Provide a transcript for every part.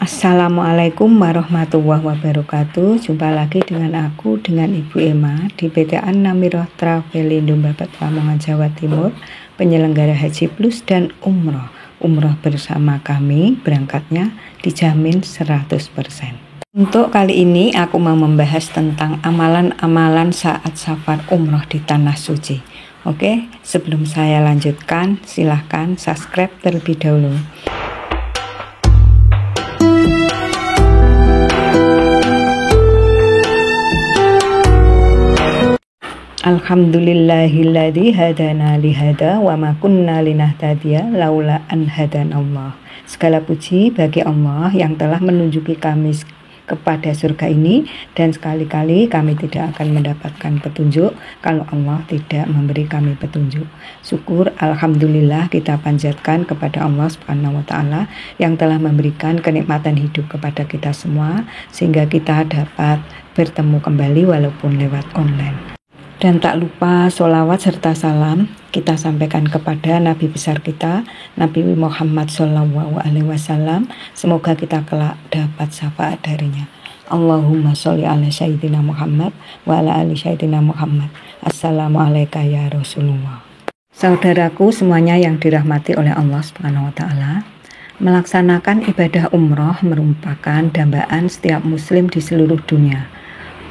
Assalamualaikum warahmatullahi wabarakatuh. Jumpa lagi dengan aku, dengan Ibu Emma di PT An-Namiroh Travel Indo Babat Lamongan Jawa Timur, penyelenggara Haji Plus dan Umroh. Umroh bersama kami berangkatnya dijamin 100%. Untuk kali ini aku mau membahas tentang amalan-amalan saat safar umroh di Tanah Suci. Oke, sebelum saya lanjutkan, silahkan subscribe terlebih dahulu. Alhamdulillahilladzi hadana lihada wa ma kunna linahtadiya laula an hadanallah. Segala puji bagi Allah yang telah menunjuki kami kepada surga ini, dan sekali-kali kami tidak akan mendapatkan petunjuk kalau Allah tidak memberi kami petunjuk. Syukur alhamdulillah kita panjatkan kepada Allah Subhanahu wa taala yang telah memberikan kenikmatan hidup kepada kita semua sehingga kita dapat bertemu kembali walaupun lewat online. Dan tak lupa sholawat serta salam kita sampaikan kepada Nabi besar kita, Nabi Muhammad SAW. Semoga kita kelak dapat syafaat darinya. Allahumma sholli ala sayyidina Muhammad wa ala ali sayyidina Muhammad. Assalamualaikum ya Rasulullah. Saudaraku semuanya yang dirahmati oleh Allah Subhanahu wa taala, melaksanakan ibadah umroh merupakan dambaan setiap muslim di seluruh dunia.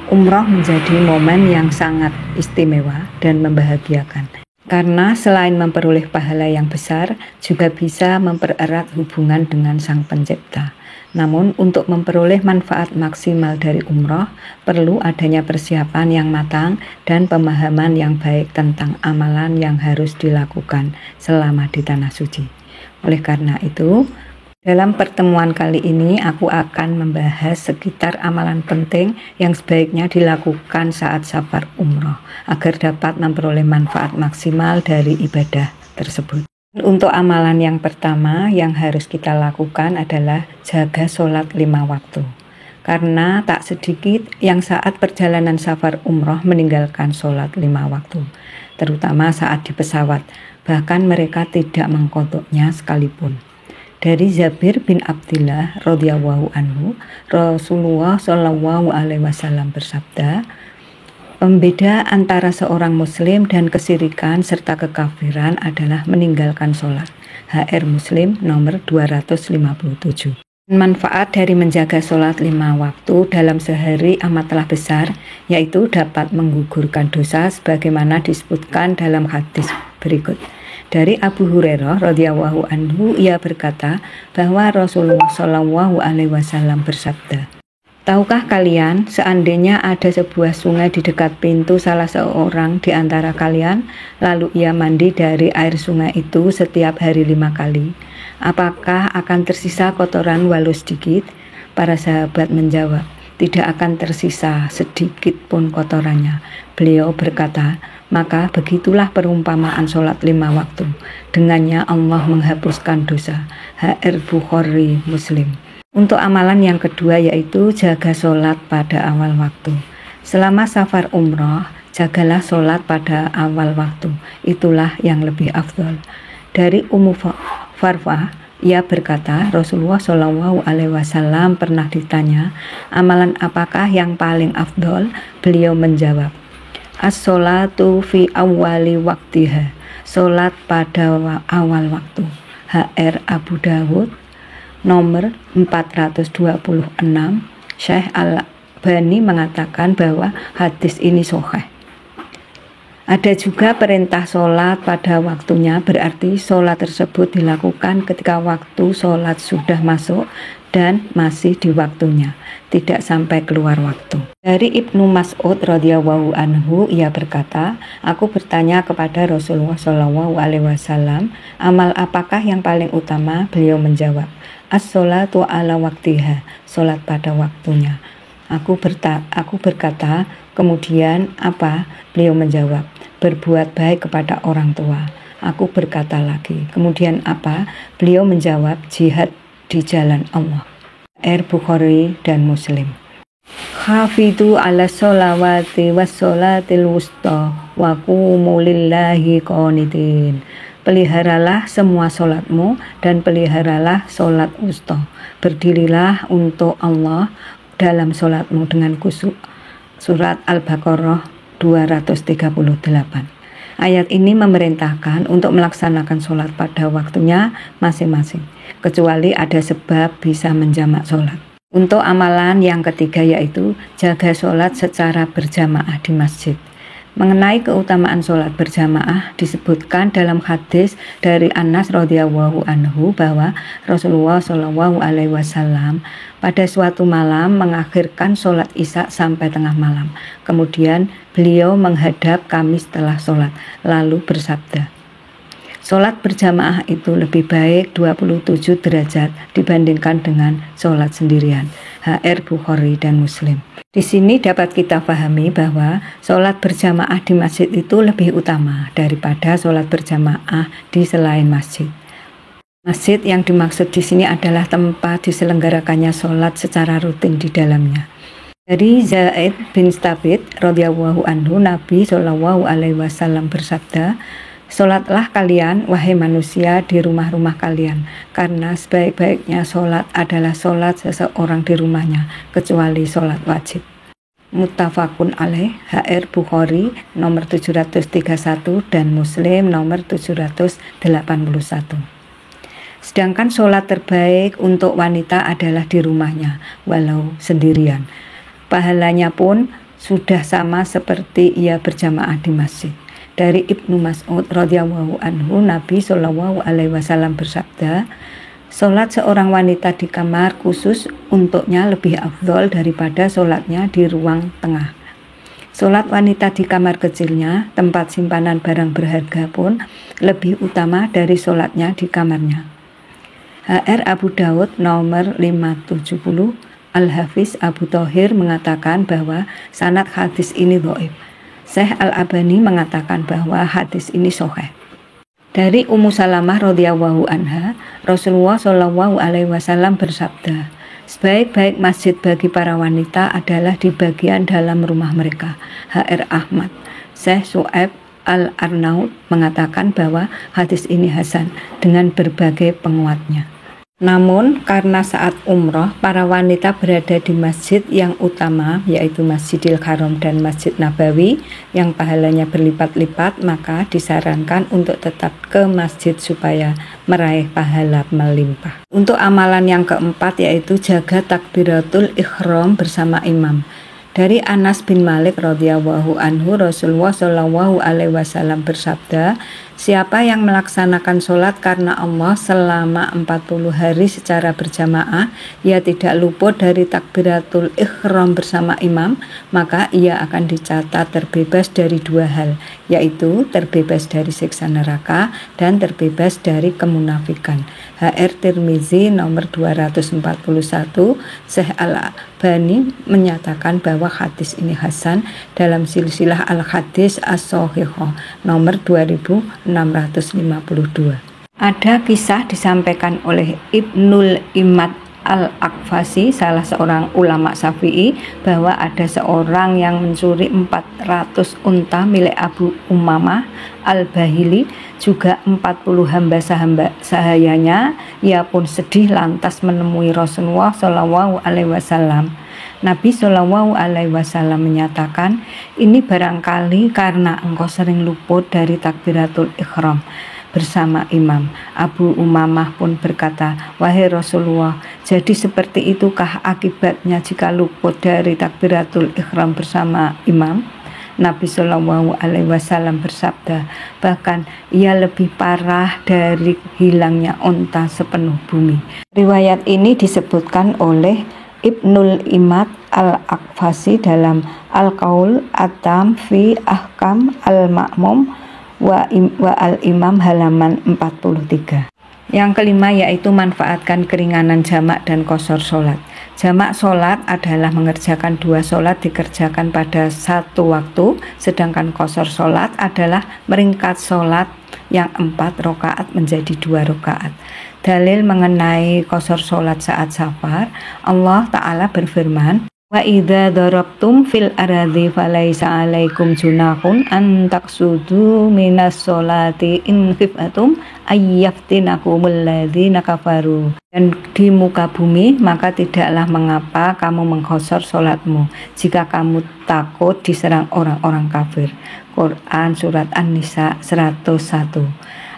Umroh menjadi momen yang sangat istimewa dan membahagiakan, karena selain memperoleh pahala yang besar, juga bisa mempererat hubungan dengan Sang Pencipta. Namun untuk memperoleh manfaat maksimal dari umroh, perlu adanya persiapan yang matang dan pemahaman yang baik tentang amalan yang harus dilakukan selama di Tanah Suci. Oleh karena itu, dalam pertemuan kali ini aku akan membahas sekitar amalan penting yang sebaiknya dilakukan saat safar umroh agar dapat memperoleh manfaat maksimal dari ibadah tersebut. Untuk amalan yang pertama yang harus kita lakukan adalah jaga sholat 5 waktu. Karena tak sedikit yang saat perjalanan safar umroh meninggalkan sholat 5 waktu, terutama saat di pesawat, bahkan mereka tidak mengkodoknya sekalipun. Dari Jabir bin Abdillah radhiyallahu anhu, Rasulullah shallallahu alaihi wasallam bersabda, pembeda antara seorang muslim dan kesyirikan serta kekafiran adalah meninggalkan sholat. HR Muslim nomor 257. Manfaat dari menjaga sholat 5 waktu dalam sehari amatlah besar, yaitu dapat menggugurkan dosa sebagaimana disebutkan dalam hadis berikut. Dari Abu Hurairah radhiyallahu anhu, ia berkata bahwa Rasulullah shallallahu alaihi wasallam bersabda, tahukah kalian seandainya ada sebuah sungai di dekat pintu salah seorang di antara kalian, lalu ia mandi dari air sungai itu setiap hari 5 kali, apakah akan tersisa kotoran walau sedikit? Para sahabat menjawab, tidak akan tersisa sedikit pun kotorannya. Beliau berkata, maka begitulah perumpamaan sholat 5 waktu. Dengannya Allah menghapuskan dosa. HR Bukhari Muslim. Untuk amalan yang kedua yaitu jaga sholat pada awal waktu. Selama safar umroh, jagalah sholat pada awal waktu. Itulah yang lebih afdol. Dari Ummu Farwah, ia berkata, Rasulullah Shallallahu Alaihi Wasallam pernah ditanya, amalan apakah yang paling afdol? Beliau menjawab, as-sholatu fi awwali waktiha, sholat pada awal waktu. HR Abu Dawud nomor 426. Syekh Al-Albani mengatakan bahwa hadis ini sahih. Ada juga perintah sholat pada waktunya, berarti sholat tersebut dilakukan ketika waktu sholat sudah masuk dan masih di waktunya, tidak sampai keluar waktu. Dari Ibnu Mas'ud radhiyallahu anhu, ia berkata, aku bertanya kepada Rasulullah shallallahu alaihi wasallam, amal apakah yang paling utama? Beliau menjawab, as-sholatu ala waktiha, sholat pada waktunya. Aku berkata, kemudian apa? Beliau menjawab, berbuat baik kepada orang tua. Aku berkata lagi, kemudian apa? Beliau menjawab, jihad di jalan Allah. Bukhari dan Muslim. Hafidhu ala sholawati was sholatil wusta wa qumu lillahi qanitin. Peliharalah semua sholatmu dan peliharalah sholat wusta. Berdirilah untuk Allah dalam sholatmu dengan khusyuk. Surat Al-Baqarah 238. Ayat ini memerintahkan untuk melaksanakan sholat pada waktunya masing-masing, kecuali ada sebab bisa menjamak sholat. Untuk amalan yang ketiga yaitu jaga sholat secara berjamaah di masjid. Mengenai keutamaan sholat berjamaah disebutkan dalam hadis dari Anas radhiyallahu anhu bahwa Rasulullah shallallahu alaihi wasallam pada suatu malam mengakhirkan sholat isya sampai tengah malam. Kemudian beliau menghadap kami setelah sholat lalu bersabda, sholat berjamaah itu lebih baik 27 derajat dibandingkan dengan sholat sendirian. HR Bukhari dan Muslim. Di sini dapat kita pahami bahwa sholat berjamaah di masjid itu lebih utama daripada sholat berjamaah di selain masjid. Masjid yang dimaksud di sini adalah tempat diselenggarakannya sholat secara rutin di dalamnya. Dari Zaid bin Thabit radhiyallahu anhu, Nabi Shallallahu alaihi wasallam bersabda, sholatlah kalian, wahai manusia, di rumah-rumah kalian, karena sebaik-baiknya sholat adalah sholat seseorang di rumahnya, kecuali sholat wajib. Muttafaqun alaih, HR Bukhari nomor 731 dan Muslim nomor 781. Sedangkan sholat terbaik untuk wanita adalah di rumahnya, walau sendirian. Pahalanya pun sudah sama seperti ia berjamaah di masjid. Dari Ibnu Mas'ud radhiyallahu anhu, Nabi Shallallahu alaihi wasallam bersabda, sholat seorang wanita di kamar khusus untuknya lebih afdol daripada sholatnya di ruang tengah. Sholat wanita di kamar kecilnya, tempat simpanan barang berharga pun lebih utama dari sholatnya di kamarnya. HR Abu Daud nomor 570, Al-Hafiz Abu Thohir mengatakan bahwa sanad hadis ini dhaif. Syekh Al-Albani mengatakan bahwa hadis ini sahih. Dari Ummu Salamah radhiyallahu anha, Rasulullah shallallahu alaihi wasallam bersabda, sebaik-baik masjid bagi para wanita adalah di bagian dalam rumah mereka. HR Ahmad. Syekh Su'aib Al-Arnaud mengatakan bahwa hadis ini hasan dengan berbagai penguatnya. Namun karena saat umroh para wanita berada di masjid yang utama yaitu Masjidil Haram dan Masjid Nabawi yang pahalanya berlipat-lipat, maka disarankan untuk tetap ke masjid supaya meraih pahala melimpah. Untuk amalan yang keempat yaitu jaga takbiratul ihram bersama imam. Dari Anas bin Malik radhiyallahu anhu, Rasulullah shallallahu alaihi wasallam bersabda, siapa yang melaksanakan sholat karena Allah selama 40 hari secara berjamaah, ia tidak luput dari takbiratul ihram bersama imam, maka ia akan dicatat terbebas dari dua hal, yaitu terbebas dari siksa neraka dan terbebas dari kemunafikan. HR Tirmizi nomor 241. Syekh Al-Albani menyatakan bahwa hadis ini hasan dalam silsilah Al-Hadis As-Shahihah nomor 2652. Ada kisah disampaikan oleh Ibnul Imad Al-Aqfasi, salah seorang ulama Syafi'i, bahwa ada seorang yang mencuri 400 unta milik Abu Umamah Al-Bahili, juga 40 hamba sahayanya. Ia pun sedih lantas menemui Rasulullah Shallallahu alaihi wasallam. Nabi Shallallahu alaihi wasallam menyatakan, ini barangkali karena engkau sering luput dari takbiratul ihram bersama imam. Abu Umamah pun berkata, wahai Rasulullah, jadi seperti itukah akibatnya jika luput dari takbiratul ihram bersama imam? Nabi Shallallahu alaihi wasallam bersabda, bahkan ia lebih parah dari hilangnya unta sepenuh bumi. Riwayat ini disebutkan oleh Ibnul Imad Al-Aqfasi dalam Al-Qaul At-Tam fi Ahkam Al-Ma'mum wa Al-Imam halaman 43. Yang kelima yaitu manfaatkan keringanan jamak dan qashar sholat. Jamak sholat adalah mengerjakan dua sholat dikerjakan pada satu waktu, sedangkan qashar sholat adalah meringkat sholat yang 4 rakaat menjadi 2 rakaat. Dalil mengenai qashar sholat saat safar, Allah Ta'ala berfirman, Wa idza darabtum fil ardi falaisa 'alaikum junahun an taqsudu minas sholati in khiftum ayyaftinakumul ladzina kafaru. Dan di muka bumi maka tidaklah mengapa kamu mengqasar salatmu jika kamu takut diserang orang-orang kafir. Quran surat An-Nisa 101.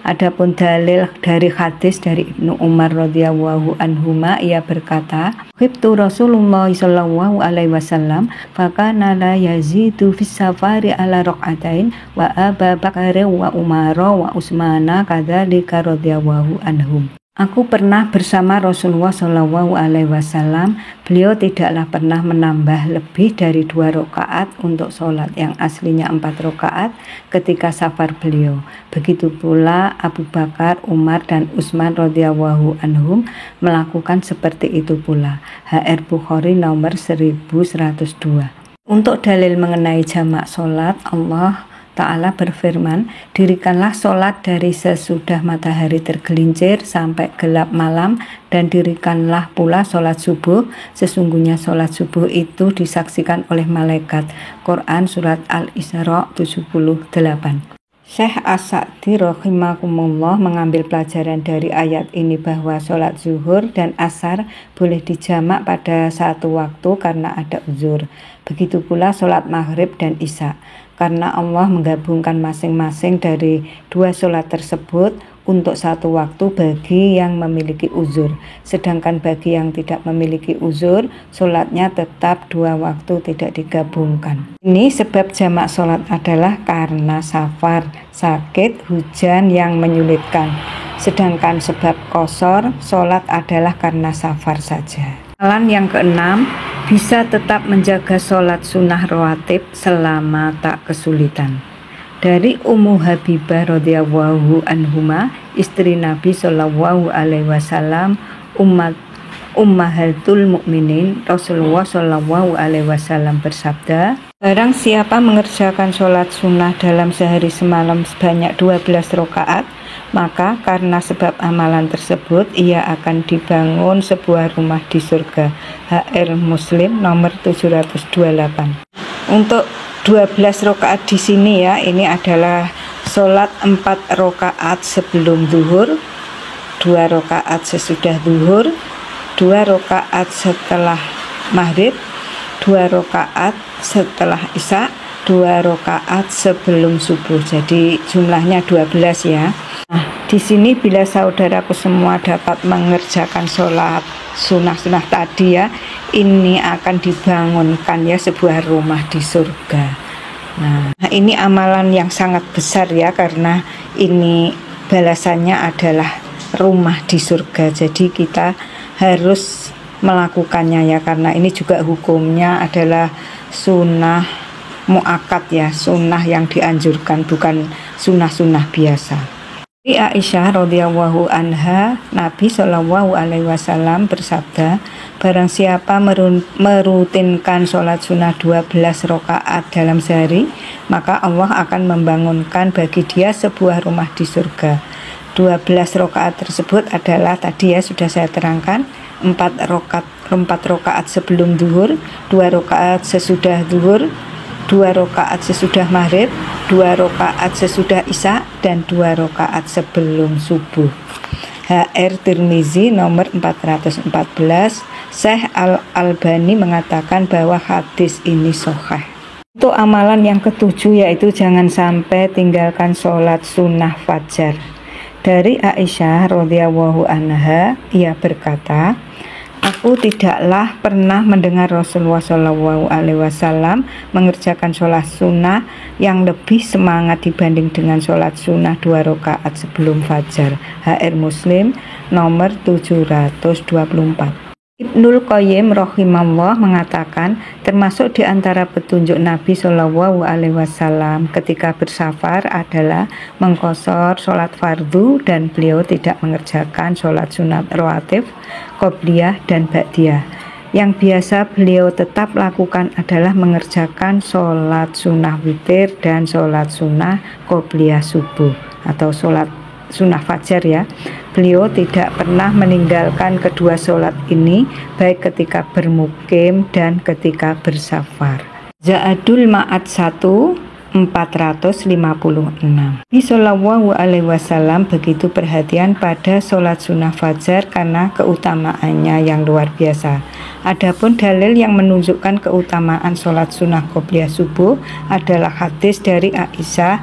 Adapun dalil dari hadis dari Ibnu Umar radhiyallahu anhuma, ia berkata, "Khiftu Rasulullah sallallahu alaihi wasallam fakana la yazidu fis safari ala raqatain wa Abu Bakar wa Umar wa Utsmana kadzalika radhiyallahu anhum." Aku pernah bersama Rasulullah Shallallahu Alaihi Wasallam. Beliau tidaklah pernah menambah lebih dari 2 rakaat untuk sholat yang aslinya 4 rakaat ketika safar beliau. Begitu pula Abu Bakar, Umar, dan Utsman radhiyallahu anhum melakukan seperti itu pula. HR Bukhari nomor 1102. Untuk dalil mengenai jamak sholat, Allah Ta'ala berfirman, "Dirikanlah sholat dari sesudah matahari tergelincir sampai gelap malam, dan dirikanlah pula sholat subuh. Sesungguhnya sholat subuh itu disaksikan oleh malaikat." Quran surat Al-Isra 78. Syekh As-Sa'di rahimahumullah mengambil pelajaran dari ayat ini bahwa sholat zuhur dan asar boleh dijamak pada satu waktu karena ada uzur. Begitu pula sholat maghrib dan isya, karena Allah menggabungkan masing-masing dari 2 sholat tersebut untuk satu waktu bagi yang memiliki uzur. Sedangkan bagi yang tidak memiliki uzur, sholatnya tetap 2 waktu, tidak digabungkan. Ini sebab jamak sholat adalah karena safar, sakit, hujan yang menyulitkan. Sedangkan sebab qashar sholat adalah karena safar saja. Amalan yang keenam, bisa tetap menjaga sholat sunnah rawatib selama tak kesulitan. Dari Ummu Habibah radhiyallahu anhuma, istri Nabi Shallallahu alaihi wasallam, Ummahatul Mukminin, Rasulullah Shallallahu alaihi wasallam bersabda, "Barang siapa mengerjakan sholat sunnah dalam sehari semalam sebanyak 12 rakaat, maka karena sebab amalan tersebut ia akan dibangun sebuah rumah di surga." HR Muslim nomor 728. Untuk 12 rakaat di sini ya, ini adalah sholat 4 rakaat sebelum zuhur, 2 rakaat sesudah zuhur, 2 rakaat setelah maghrib, 2 rakaat setelah isya, 2 rakaat sebelum subuh. Jadi jumlahnya 12 ya. Nah, di sini bila saudaraku semua dapat mengerjakan sholat sunnah-sunnah tadi ya, ini akan dibangunkan ya sebuah rumah di surga. Nah, ini amalan yang sangat besar ya, karena ini balasannya adalah rumah di surga. Jadi kita harus melakukannya ya, karena ini juga hukumnya adalah sunnah muakkad ya, sunnah yang dianjurkan, bukan sunnah-sunnah biasa. Aisyah radhiyallahu anha, Nabi Shallallahu alaihi wasallam bersabda, barang siapa merutinkan sholat sunnah 12 rakaat dalam sehari, maka Allah akan membangunkan bagi dia sebuah rumah di surga. 12 rakaat tersebut adalah tadi ya sudah saya terangkan, 4 rakaat sebelum zuhur, 2 rakaat sesudah zuhur, 2 rakaat sesudah maghrib, 2 rakaat sesudah isya, dan 2 rakaat sebelum subuh. HR Tirmizi nomor 414. Syekh Al-Albani mengatakan bahwa hadis ini sahih. Untuk amalan yang ketujuh yaitu jangan sampai tinggalkan sholat sunnah fajar. Dari Aisyah radhiyallahu anha, ia berkata, "Aku tidaklah pernah mendengar Rasulullah Shallallahu alaihi wasallam mengerjakan sholat sunnah yang lebih semangat dibanding dengan sholat sunnah 2 rakaat sebelum fajar." HR Muslim nomor 724. Ibnul Qayyim rahimahullah mengatakan, termasuk di antara petunjuk Nabi Shallallahu alaihi wasallam ketika bersafar adalah mengqashar sholat fardu, dan beliau tidak mengerjakan sholat sunat rawatib, qobliyah dan ba'diyah. Yang biasa beliau tetap lakukan adalah mengerjakan sholat sunnah witir dan sholat sunnah qobliyah subuh atau sholat sunnah fajar ya. Beliau tidak pernah meninggalkan kedua sholat ini, baik ketika bermukim dan ketika bersafar. Za'adul Ma'ad 1456. Nabi Shallallahu Alaihi Wasallam begitu perhatian pada sholat sunnah fajar karena keutamaannya yang luar biasa. Adapun dalil yang menunjukkan keutamaan sholat sunnah qobliyah subuh adalah hadis dari Aisyah,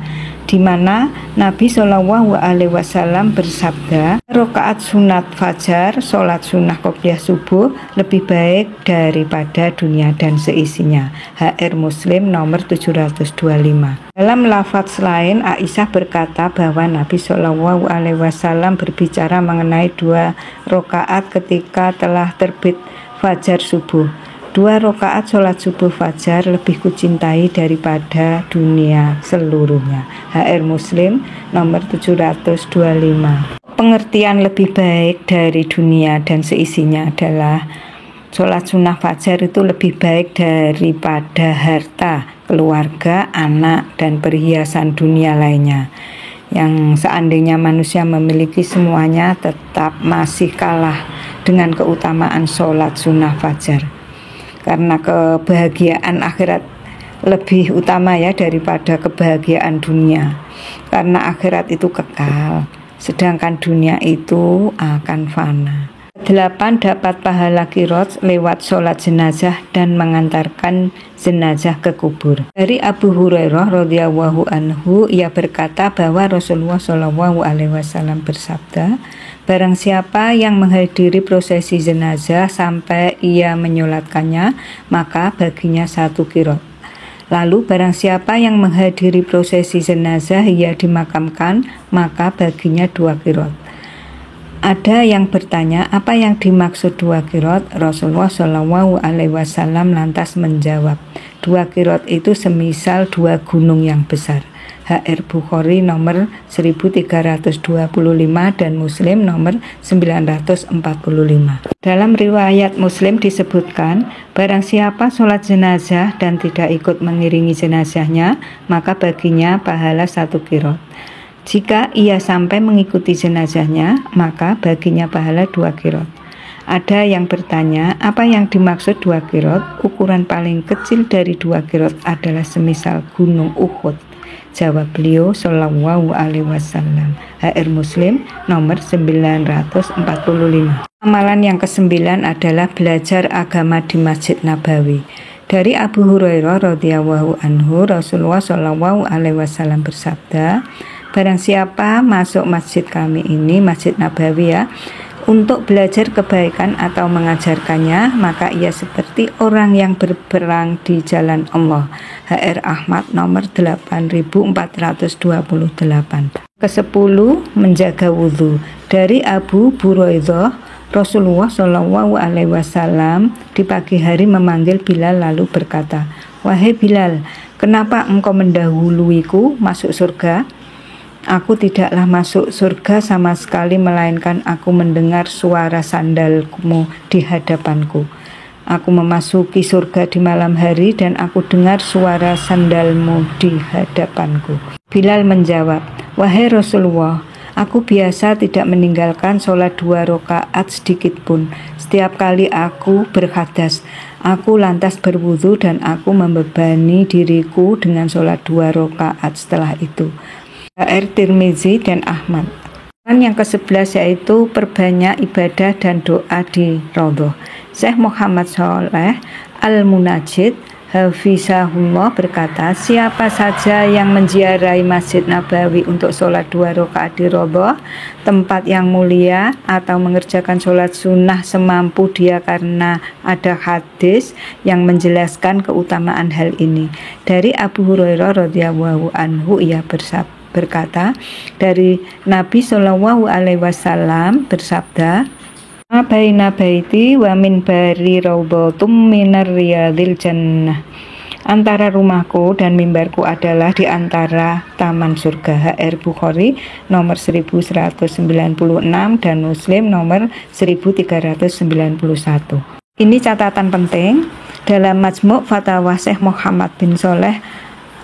di mana Nabi Shallallahu Alaihi Wasallam bersabda, rakaat sunat fajar, sholat sunnah qobliyah subuh lebih baik daripada dunia dan seisinya. HR Muslim nomor 725. Dalam lafaz lain, Aisyah berkata bahwa Nabi Shallallahu Alaihi Wasallam berbicara mengenai 2 rakaat ketika telah terbit fajar subuh. 2 rakaat sholat subuh fajar lebih kucintai daripada dunia seluruhnya. HR Muslim nomor 725. Pengertian lebih baik dari dunia dan seisinya adalah sholat sunnah fajar itu lebih baik daripada harta, keluarga, anak, dan perhiasan dunia lainnya. Yang seandainya manusia memiliki semuanya, tetap masih kalah dengan keutamaan sholat sunnah fajar. Karena kebahagiaan akhirat lebih utama ya daripada kebahagiaan dunia. Karena akhirat itu kekal, sedangkan dunia itu akan fana. 8. Dapat pahala qirot lewat sholat jenazah dan mengantarkan jenazah ke kubur. Dari Abu Hurairah radhiyallahu anhu, ia berkata bahwa Rasulullah Shallallahu Alaihi Wasallam bersabda, barang siapa yang menghadiri prosesi jenazah sampai ia menyolatkannya, maka baginya 1 qirot. Lalu barang siapa yang menghadiri prosesi jenazah ia dimakamkan, maka baginya 2 qirot. Ada yang bertanya, apa yang dimaksud 2 qirot? Rasulullah Shallallahu Alaihi Wasallam lantas menjawab, 2 qirot itu semisal 2 gunung yang besar. HR Bukhari nomor 1325 dan Muslim nomor 945. Dalam riwayat Muslim disebutkan, barang siapa sholat jenazah dan tidak ikut mengiringi jenazahnya, maka baginya pahala 1 qirot. Jika ia sampai mengikuti jenazahnya, maka baginya pahala 2 qirot. Ada yang bertanya, apa yang dimaksud 2 qirot? Ukuran paling kecil dari 2 qirot adalah semisal gunung Uhud. Jawab beliau Shallallahu Alaihi Wasallam. HR Muslim nomor 945. Amalan yang ke-9 adalah belajar agama di Masjid Nabawi. Dari Abu Hurairah radhiyallahu anhu, Rasulullah Shallallahu Alaihi Wasallam bersabda, barang siapa masuk masjid kami ini, Masjid Nabawi ya, untuk belajar kebaikan atau mengajarkannya, maka ia seperti orang yang berperang di jalan Allah. HR Ahmad nomor 8428. Ke-10. Menjaga wudhu. Dari Abu Buraidah, Rasulullah Shallallahu Alaihi Wasallam di pagi hari memanggil Bilal lalu berkata, wahai Bilal, kenapa engkau mendahuluiku masuk surga? Aku tidaklah masuk surga sama sekali, melainkan aku mendengar suara sandalmu di hadapanku. Aku memasuki surga di malam hari dan aku dengar suara sandalmu di hadapanku. Bilal menjawab, wahai Rasulullah, aku biasa tidak meninggalkan sholat 2 rakaat sedikit pun. Setiap kali aku berhadas, aku lantas berwudu dan aku membebani diriku dengan sholat 2 rakaat setelah itu. HR Tirmizi dan Ahmad. Yang ke-11 yaitu perbanyak ibadah dan doa di Raudhah. Syekh Muhammad Shaleh Al-Munajjid Hafizahullah berkata, siapa saja yang menziarahi Masjid Nabawi untuk sholat 2 rakaat di Raudhah, tempat yang mulia, atau mengerjakan sholat sunnah semampu dia karena ada hadis yang menjelaskan keutamaan hal ini. Dari Abu Hurairah radhiyallahu anhu, ia berkata, dari Nabi Shallallahu Alaihi Wasallam bersabda, baina baiti wa minbari raudhatum minar riyadil jannah. Antara rumahku dan mimbarku adalah di antara taman surga. HR Bukhari nomor 1196 dan Muslim nomor 1391. Ini catatan penting dalam Majmu' Fatawa Syekh Muhammad bin Shaleh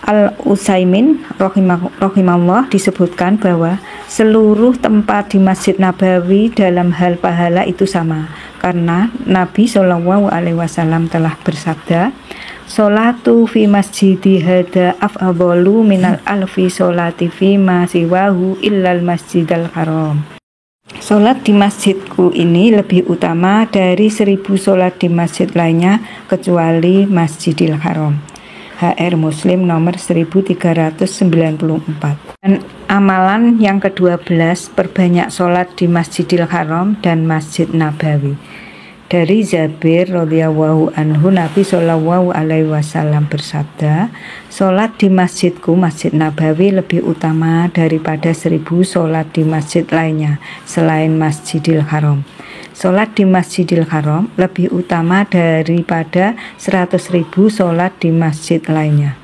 Al-Utsaimin rahimahullah disebutkan bahwa seluruh tempat di Masjid Nabawi dalam hal pahala itu sama, karena Nabi SAW telah bersabda, "Sholatu fi masjidi hada afdalu minal alfi sholati fi ma siwahu illal masjidal haram." Sholat di masjidku ini lebih utama dari 1000 sholat di masjid lainnya kecuali Masjidil Haram. HR Muslim nomor 1394. Dan amalan yang ke-12, perbanyak sholat di Masjidil Haram dan Masjid Nabawi. Dari Jabir radhiyallahu anhu, Nabi SAW bersabda, "Sholat di masjidku, Masjid Nabawi, lebih utama daripada 1000 sholat di masjid lainnya selain Masjidil Haram. Sholat di Masjidil Haram lebih utama daripada 100.000 sholat di masjid lainnya."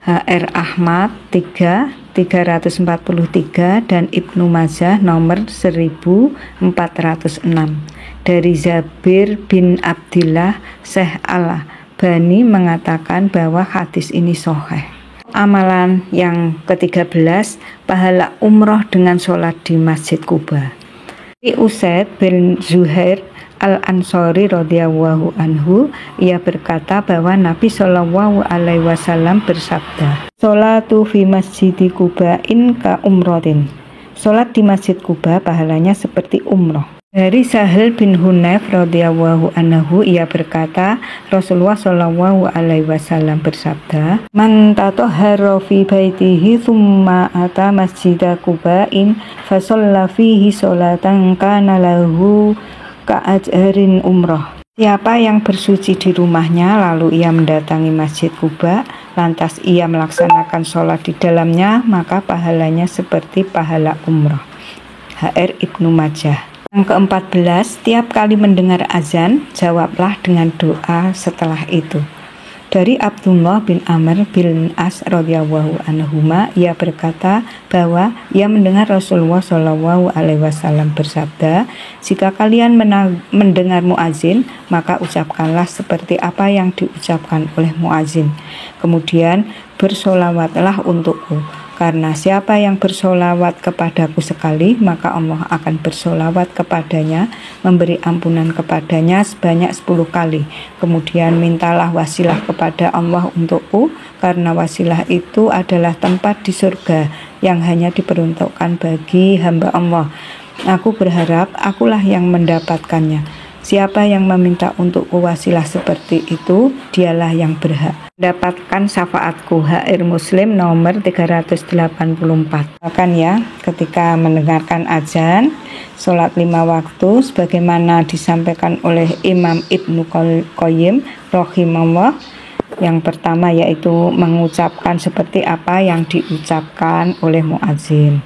HR Ahmad 343 dan Ibnu Majah nomor 1406. Dari Jabir bin Abdillah, Syekh Al-Albani mengatakan bahwa hadis ini sahih. Amalan yang ke-13, pahala umroh dengan sholat di Masjid Kuba. Usaid bin Zuhair Al-Ansari radhiyallahu anhu, ia berkata bahwa Nabi SAW bersabda, "Sholatu fi masjidi Kuba in ka umrotin." Sholat di Masjid Kuba pahalanya seperti umroh. Dari Sahal bin Hunayf radhiyallahu anhu, ia berkata, Rasulullah SAW bersabda, "Man tatahhara fi baitihi thumma ata masjida Quba'in fa shalla fihi sholatan kana lahu ka'ajrin umroh." Siapa yang bersuci di rumahnya lalu ia mendatangi Masjid Kuba, lantas ia melaksanakan sholat di dalamnya, maka pahalanya seperti pahala umroh. HR Ibnu Majah. Yang ke-14, tiap kali mendengar azan, jawablah dengan doa setelah itu. Dari Abdullah bin Amr bin As radhiyallahu anhuma, ia berkata bahwa ia mendengar Rasulullah SAW bersabda, "Jika kalian mendengar muazin, maka ucapkanlah seperti apa yang diucapkan oleh muazin. Kemudian bersolawatlah untukku. Karena siapa yang bersolawat kepadaku sekali, maka Allah akan bersolawat kepadanya, memberi ampunan kepadanya sebanyak 10 kali. Kemudian mintalah wasilah kepada Allah untukku, karena wasilah itu adalah tempat di surga yang hanya diperuntukkan bagi hamba Allah. Aku berharap akulah yang mendapatkannya. Siapa yang meminta untukku wasilah seperti itu, dialah yang berhak mendapatkan syafaatku." HR Muslim nomor 384. Bahkan ya, ketika mendengarkan azan, sholat 5 waktu, sebagaimana disampaikan oleh Imam Ibnu Qayyim rahimahullah, yang pertama yaitu mengucapkan seperti apa yang diucapkan oleh muazin.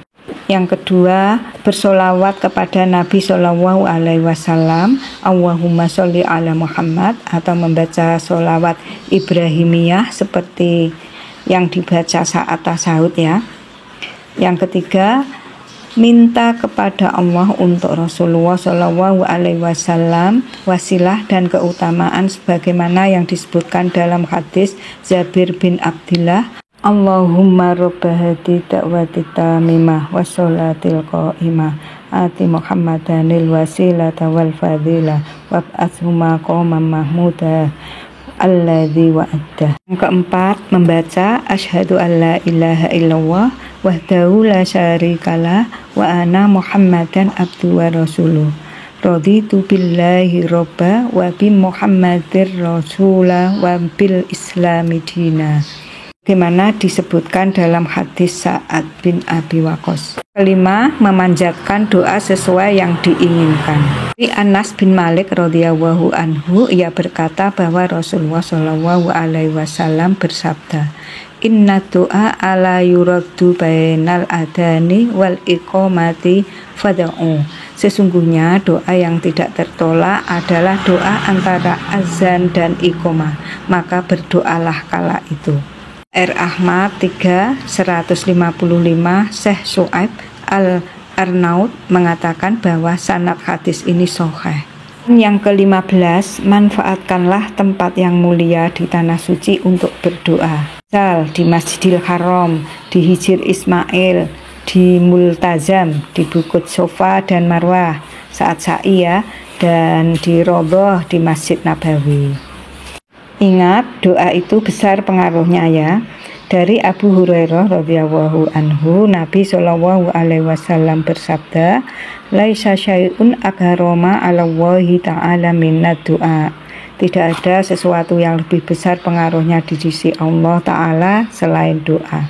Yang kedua, bersolawat kepada Nabi SAW, Allahumma sholli ala Muhammad, atau membaca sholawat Ibrahimiyah seperti yang dibaca saat tasyahud ya. Yang ketiga, minta kepada Allah untuk Rasulullah SAW wasilah dan keutamaan sebagaimana yang disebutkan dalam hadis Jabir bin Abdillah, Allahumma robba hadi da'wati tamimah wa sholatil qa'imah ati Muhammadanil wasilata wal fadilah wab'athu maqaman mahmudah alladzi wa'addah. Yang keempat, membaca asyhadu an la ilaha illallah wahdahu la syarikalah wa ana Muhammadan abdu wa rasuluh. Raditu billahi robba wa bi Muhammadir rasulah wa bil islami dina. Bagaimana disebutkan dalam hadis Sa'ad bin Abi Waqqas. Kelima, memanjatkan doa sesuai yang diinginkan. Di Anas bin Malik radhiyallahu anhu, ia berkata bahwa Rasulullah SAW bersabda, "Inna doa ala yuraddu bainal adani wal iqamati fad'u." Sesungguhnya doa yang tidak tertolak adalah doa antara azan dan iqamah, maka berdoalah kala itu. Ahmad 3/155, Syekh Su'aib Al-Arnaud mengatakan bahwa sanad hadis ini sahih. Yang ke-15, manfaatkanlah tempat yang mulia di tanah suci untuk berdoa. Misal di Masjidil Haram, di Hijr Ismail, di Multazam, di Bukit Sofa dan Marwah saat sa'i ya, dan di Rodhoh di Masjid Nabawi. Ingat, doa itu besar pengaruhnya ya. Dari Abu Hurairah radhiyallahu anhu, Nabi Shallallahu alaihi wasallam bersabda, "Laisa syai'un agharoma 'alallahi ta'ala minad du'a." Tidak ada sesuatu yang lebih besar pengaruhnya di sisi Allah Ta'ala selain doa.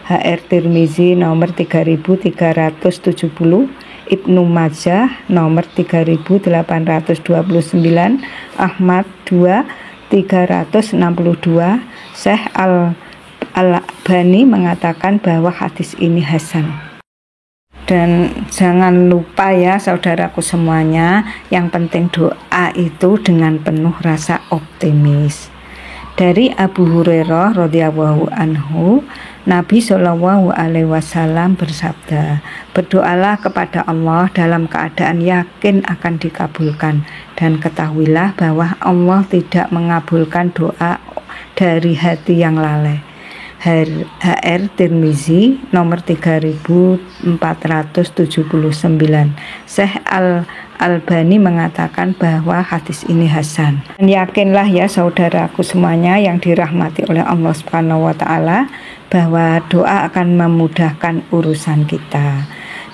HR Tirmizi nomor 3370, Ibnu Majah nomor 3829, Ahmad 362. Syekh Al-Albani mengatakan bahwa hadis ini hasan. Dan jangan lupa ya saudaraku semuanya, yang penting doa itu dengan penuh rasa optimis. Dari Abu Hurairah radhiyallahu anhu, Nabi Shallallahu alaihi wasallam bersabda, "Berdoalah kepada Allah dalam keadaan yakin akan dikabulkan, dan ketahuilah bahwa Allah tidak mengabulkan doa dari hati yang lalai." HR Tirmizi nomor 3479. Syekh Al-Albani mengatakan bahwa hadis ini hasan. Dan yakinlah ya saudaraku semuanya yang dirahmati oleh Allah Subhanahu wa taala, bahwa doa akan memudahkan urusan kita.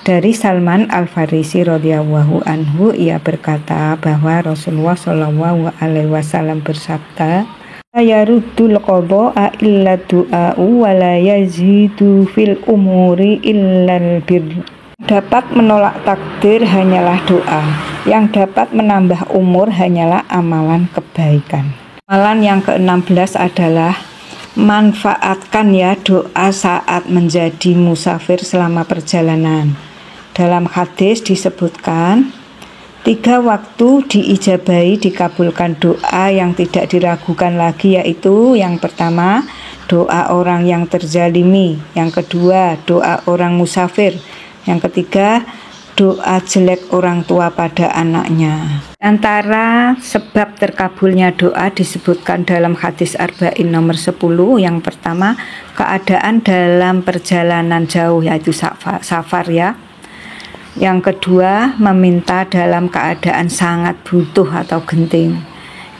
Dari Salman Al-Farisi radhiyallahu anhu, ia berkata bahwa Rasulullah shallallahu alaihi wasallam bersabda, "Yaruddul qadha'a illa du'a'u wa la yazidu fil umuri illal bir." Dapat menolak takdir hanyalah doa, yang dapat menambah umur hanyalah amalan kebaikan. Amalan yang ke-16 adalah manfaatkan ya doa saat menjadi musafir selama perjalanan. Dalam hadis disebutkan 3 waktu diijabahi dikabulkan doa yang tidak diragukan lagi, yaitu yang pertama doa orang yang terzalimi, yang kedua doa orang musafir, yang ketiga doa jelek orang tua pada anaknya. Antara sebab terkabulnya doa disebutkan dalam hadis Arba'in nomor 10. Yang pertama, keadaan dalam perjalanan jauh, yaitu safar ya. Yang kedua, meminta dalam keadaan sangat butuh atau genting.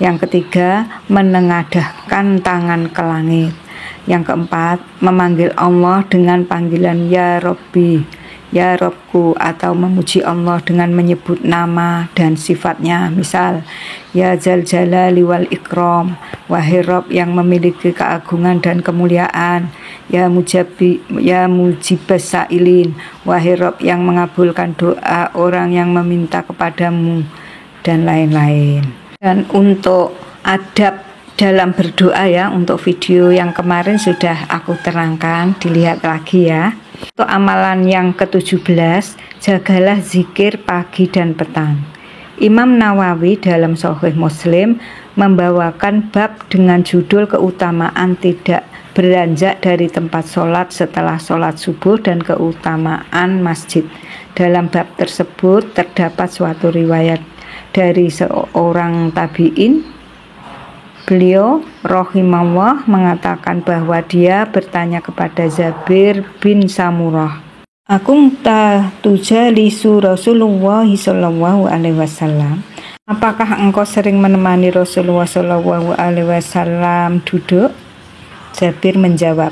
Yang ketiga, menengadahkan tangan ke langit. Yang keempat, memanggil Allah dengan panggilan Ya Rabbi, Ya Robku, atau memuji Allah dengan menyebut nama dan sifatnya. Misal, Ya Zal Jalali wal Ikram, wahai Rob yang memiliki keagungan dan kemuliaan. Ya Mujibas Sa'ilin, wahai Rob yang mengabulkan doa orang yang meminta kepadamu, dan lain-lain. Dan untuk adab dalam berdoa ya, untuk video yang kemarin sudah aku terangkan, dilihat lagi ya. Untuk amalan yang ke-17, jagalah zikir pagi dan petang. Imam Nawawi dalam Sahih Muslim membawakan bab dengan judul keutamaan tidak beranjak dari tempat sholat setelah sholat subuh dan keutamaan masjid. Dalam bab tersebut terdapat suatu riwayat dari seorang tabi'in. Beliau rahimahullah mengatakan bahwa dia bertanya kepada Jabir bin Samurah, "Akunta tujalisu Rasulullah sallallahu alaihi wasallam?" Apakah engkau sering menemani Rasulullah sallallahu alaihi wasallam duduk? Jabir menjawab,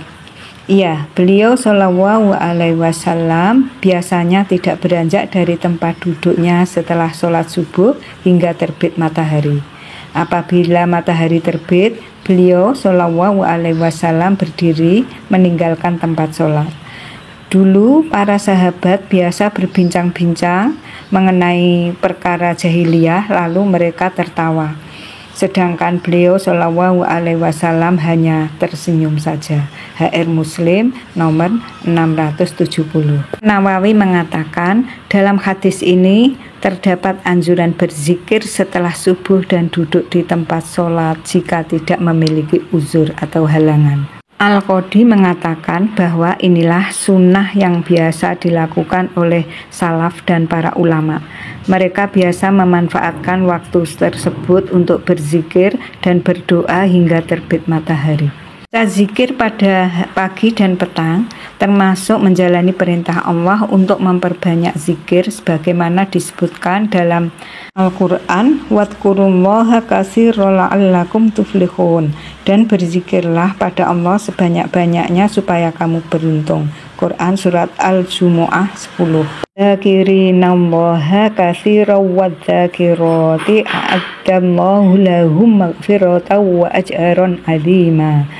"Iya, beliau sallallahu alaihi wasallam biasanya tidak beranjak dari tempat duduknya setelah sholat subuh hingga terbit matahari. Apabila matahari terbit, beliau sallallahu alaihi wasallam berdiri meninggalkan tempat sholat. Dulu para sahabat biasa berbincang-bincang mengenai perkara jahiliyah, lalu mereka tertawa. Sedangkan beliau sallallahu alaihi wasallam hanya tersenyum saja." HR Muslim nomor 670. Nawawi mengatakan dalam hadis ini terdapat anjuran berzikir setelah subuh dan duduk di tempat sholat jika tidak memiliki uzur atau halangan. Al-Qadi mengatakan bahwa inilah sunnah yang biasa dilakukan oleh salaf dan para ulama. Mereka biasa memanfaatkan waktu tersebut untuk berzikir dan berdoa hingga terbit matahari. Kita zikir pada pagi dan petang termasuk menjalani perintah Allah untuk memperbanyak zikir sebagaimana disebutkan dalam Al-Quran, wadkurullaha katsiran la'allakum tuflihun, dan berzikirlah pada Allah sebanyak-banyaknya supaya kamu beruntung. Quran surat Al-Jumu'ah 10. Dzakirinallaha katsiran wadzakirati a'addallahu lahum maghfiratan wa ajran 'azima.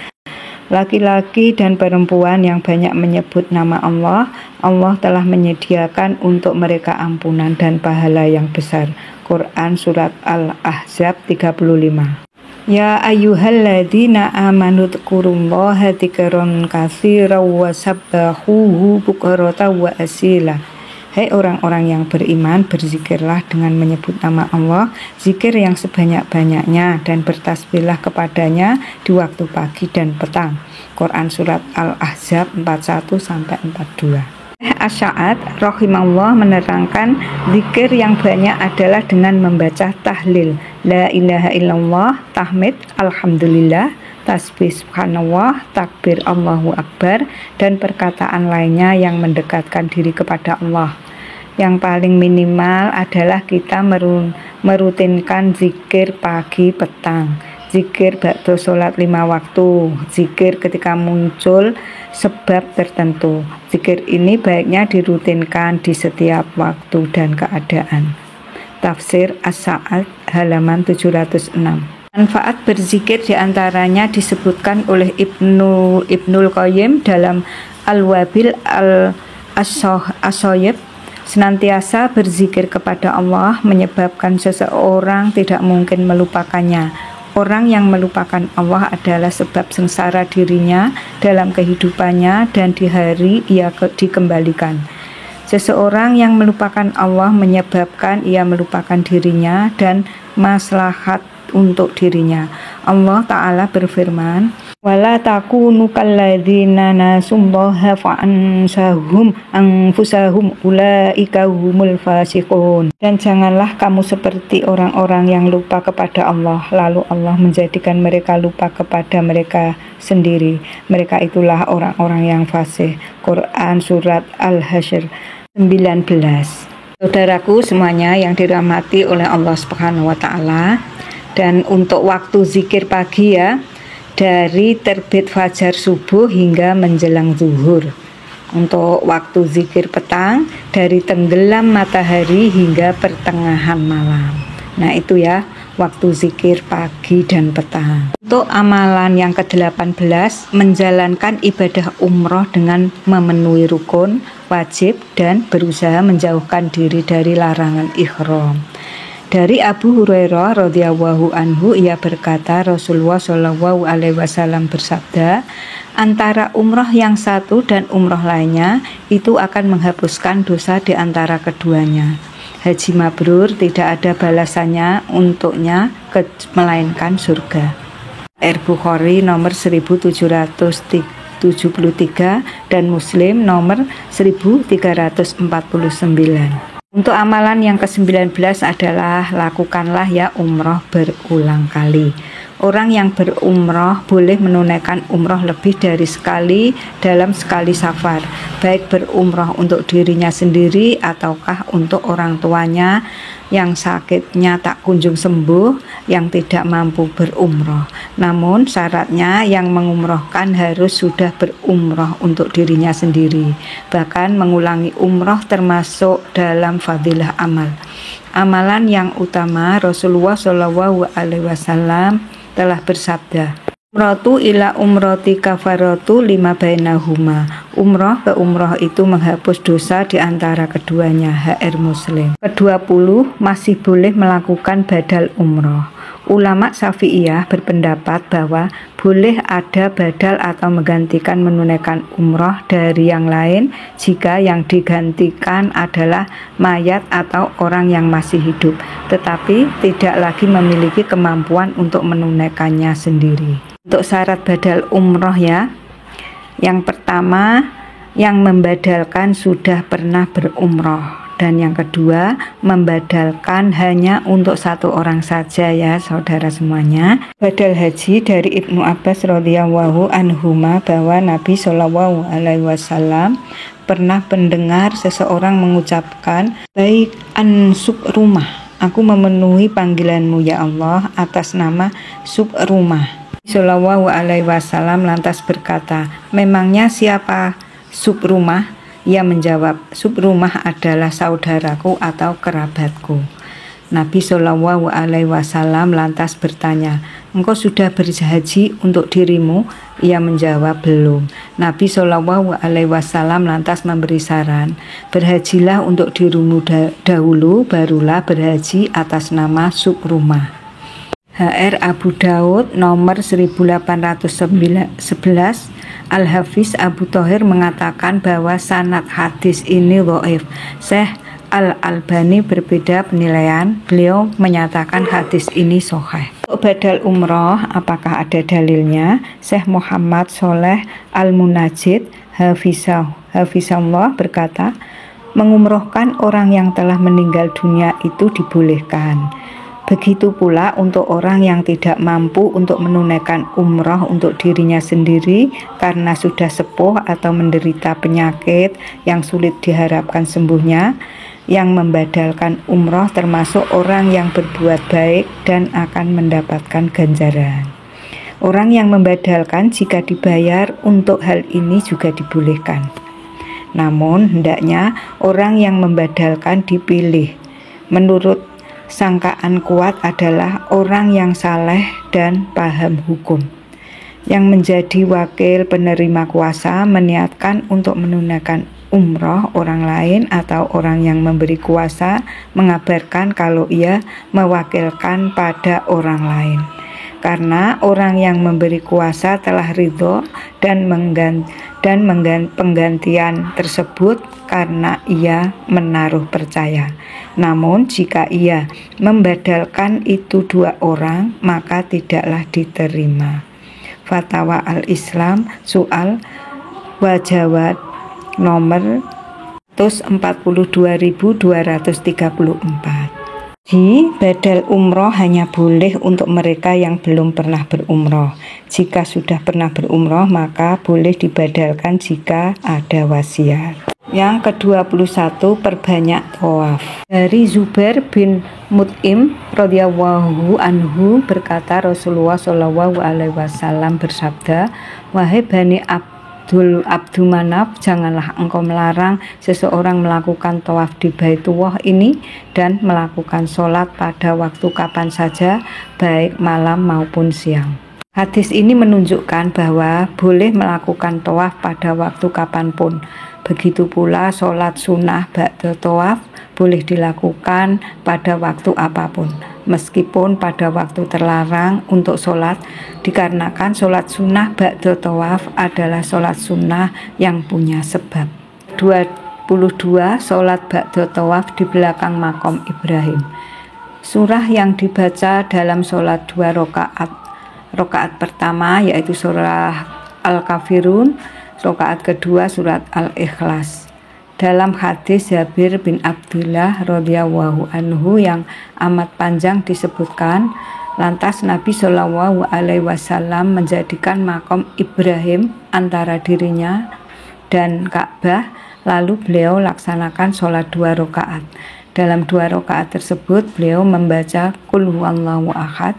Laki-laki dan perempuan yang banyak menyebut nama Allah, Allah telah menyediakan untuk mereka ampunan dan pahala yang besar. Quran surat Al-Ahzab 35. Ya ayyuhalladzina amanu dzkurullaha dzikran katsiran wa sabbahuhu bukratan wa asila. Hai orang-orang yang beriman, berzikirlah dengan menyebut nama Allah, zikir yang sebanyak-banyaknya, dan bertasbihlah kepadanya di waktu pagi dan petang. Quran surat Al-Ahzab 41-42. Asy'ad rahimahullah menerangkan zikir yang banyak adalah dengan membaca tahlil, la ilaha illallah, tahmid, alhamdulillah, tasbih subhanallah, takbir Allahu Akbar, dan perkataan lainnya yang mendekatkan diri kepada Allah. Yang paling minimal adalah kita merutinkan zikir pagi petang, zikir ba'da sholat 5 waktu, zikir ketika muncul sebab tertentu. Zikir ini baiknya dirutinkan di setiap waktu dan keadaan. Tafsir As-Sa'ad halaman 706. Manfaat berzikir diantaranya disebutkan oleh Ibnul Qayyim dalam Al-Wabil Al-Asoyib. Senantiasa berzikir kepada Allah menyebabkan seseorang tidak mungkin melupakannya. Orang yang melupakan Allah adalah sebab sengsara dirinya dalam kehidupannya dan di hari ia dikembalikan. Seseorang yang melupakan Allah menyebabkan ia melupakan dirinya dan maslahat untuk dirinya. Allah Ta'ala berfirman, wala takunu kalladzina nasullaha fa'ansahum anfusahum ulaika humul fasiqun. Dan janganlah kamu seperti orang-orang yang lupa kepada Allah, lalu Allah menjadikan mereka lupa kepada mereka sendiri. Mereka itulah orang-orang yang fasik. Quran surat Al-Hasyr 19. Saudaraku semuanya yang dirahmati oleh Allah Subhanahu wa taala, dan untuk waktu zikir pagi ya, dari terbit fajar subuh hingga menjelang zuhur. Untuk waktu zikir petang, dari tenggelam matahari hingga pertengahan malam. Nah itu ya, waktu zikir pagi dan petang. Untuk amalan yang ke-18, menjalankan ibadah umroh dengan memenuhi rukun, wajib, dan berusaha menjauhkan diri dari larangan ihram. Dari Abu Hurairah radhiyallahu anhu, ia berkata, Rasulullah shallallahu alaihi wasallam bersabda, antara umroh yang satu dan umroh lainnya itu akan menghapuskan dosa di antara keduanya. Haji mabrur tidak ada balasannya untuknya melainkan surga. Bukhari nomor 1773 dan Muslim nomor 1349. Untuk amalan yang ke-19 adalah lakukanlah ya umroh berulang kali. Orang yang berumroh boleh menunaikan umroh lebih dari sekali dalam sekali safar, baik berumroh untuk dirinya sendiri ataukah untuk orang tuanya yang sakitnya tak kunjung sembuh, yang tidak mampu berumroh. Namun syaratnya yang mengumrohkan harus sudah berumroh untuk dirinya sendiri. Bahkan mengulangi umroh termasuk dalam fadilah amal. Amalan yang utama, Rasulullah Shallallahu alaihi wasallam telah bersabda, umratu ila umrati kafaratu lima bainahuma. Umroh ke umroh itu menghapus dosa di antara keduanya. HR Muslim. Ke-20, masih boleh melakukan badal umroh. Ulama Syafi'iyah berpendapat bahwa boleh ada badal atau menggantikan menunaikan umroh dari yang lain jika yang digantikan adalah mayat atau orang yang masih hidup, tetapi tidak lagi memiliki kemampuan untuk menunaikannya sendiri. Untuk syarat badal umroh ya, yang pertama, yang membadalkan sudah pernah berumroh Dan yang kedua, membadalkan hanya untuk satu orang saja ya saudara semuanya. Badal haji dari Ibnu Abbas radhiyallahu anhuma bahwa Nabi Shallallahu alaihi wasallam pernah mendengar seseorang mengucapkan, baik Sukrumah, aku memenuhi panggilanmu ya Allah atas nama Sukrumah. Shallallahu alaihi wasallam lantas berkata, memangnya siapa Sukrumah? Ia menjawab, Sukrumah adalah saudaraku atau kerabatku. Nabi Shallallahu alaihi wasallam lantas bertanya, engkau sudah berhaji untuk dirimu? Ia menjawab, belum. Nabi Shallallahu alaihi wasallam lantas memberi saran, berhajilah untuk dirimu dahulu, barulah berhaji atas nama Sukrumah. HR Abu Daud nomor 1811. Al-Hafiz Abu Thohir mengatakan bahwa sanad hadis ini dhaif. Syekh Al-Albani berbeda penilaian. Beliau menyatakan hadis ini sahih. Untuk badal umroh, apakah ada dalilnya? Syekh Muhammad Sholeh Al-Munajjid Hafizahullah berkata, mengumrohkan orang yang telah meninggal dunia itu dibolehkan. Begitu pula untuk orang yang tidak mampu untuk menunaikan umroh untuk dirinya sendiri karena sudah sepuh atau menderita penyakit yang sulit diharapkan sembuhnya, yang membadalkan umroh termasuk orang yang berbuat baik dan akan mendapatkan ganjaran. Orang yang membadalkan jika dibayar untuk hal ini juga dibolehkan. Namun hendaknya orang yang membadalkan dipilih. Menurut sangkaan kuat adalah orang yang saleh dan paham hukum. Yang menjadi wakil penerima kuasa meniatkan untuk menunaikan umroh orang lain atau orang yang memberi kuasa mengabarkan kalau ia mewakilkan pada orang lain. Karena orang yang memberi kuasa telah ridho dan penggantian tersebut karena ia menaruh percaya. Namun jika ia membadalkan itu dua orang, maka tidaklah diterima. Fatwa Al-Islam Soal Wajawat nomor 142.234. Badal umroh hanya boleh untuk mereka yang belum pernah berumroh. Jika sudah pernah berumroh, maka boleh dibadalkan jika ada wasiat. Yang ke-21, perbanyak tawaf. Dari Zubair bin Mut'im radhiyallahu anhu berkata, Rasulullah shallallahu alaihi wasallam bersabda, wahai Bani Abdul Manaf, janganlah engkau melarang seseorang melakukan tawaf di Baitullah ini dan melakukan sholat pada waktu kapan saja, baik malam maupun siang. Hadis ini menunjukkan bahwa boleh melakukan tawaf pada waktu kapanpun. Begitu pula sholat sunnah ba'da tawaf boleh dilakukan pada waktu apapun, meskipun pada waktu terlarang untuk sholat, dikarenakan sholat sunnah ba'da tawaf adalah sholat sunnah yang punya sebab. 22. Sholat ba'da tawaf di belakang makom Ibrahim. Surah yang dibaca dalam sholat 2 rakaat. Rakaat pertama yaitu surah Al-Kafirun, rakaat kedua surat Al-Ikhlas. Dalam hadis Jabir bin Abdullah radhiyallahu anhu yang amat panjang disebutkan, lantas Nabi Shallallahu alaihi wasallam menjadikan makom Ibrahim antara dirinya dan Ka'bah, lalu beliau laksanakan sholat 2 rakaat. Dalam 2 rakaat tersebut beliau membaca Qul huwallahu ahad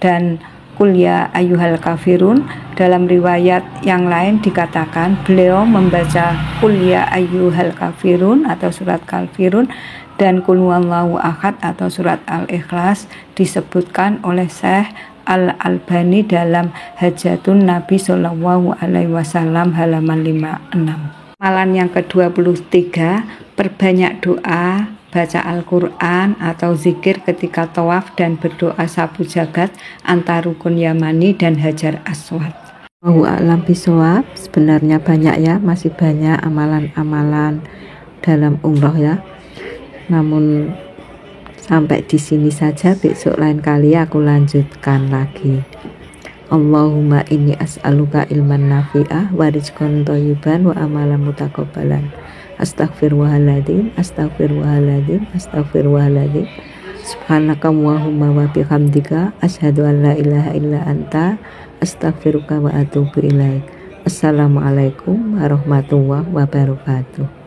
dan Qul ya ayyuhal kafirun. Dalam riwayat yang lain dikatakan beliau membaca Qul ya ayyuhal kafirun atau surat Kafirun dan Qul huwallahu ahad atau surat Al-Ikhlas. Disebutkan oleh Syekh Al-Albani dalam Hajatun Nabi Shallallahu alaihi wasallam halaman 56. Amalan yang ke-23, perbanyak doa, baca Al-Quran atau zikir ketika tawaf dan berdoa sabu jagat antar rukun Yamani dan Hajar Aswad. Wallahu a'lam bishawab. Sebenarnya banyak ya, masih banyak amalan-amalan dalam umroh ya. Namun sampai di sini saja, besok lain kali aku lanjutkan lagi. Allahumma inni as'aluka ilman nafi'ah wa rizqan thayyiban wa amalan mutaqabbalan. Astagfirullahaladzim, astagfirullahaladzim, astagfirullahaladzim. Subhanakallahumma wa bihamdika asyhadu an la ilaha illa anta astaghfiruka wa atubu ilaik. Assalamualaikum warahmatullahi wabarakatuh.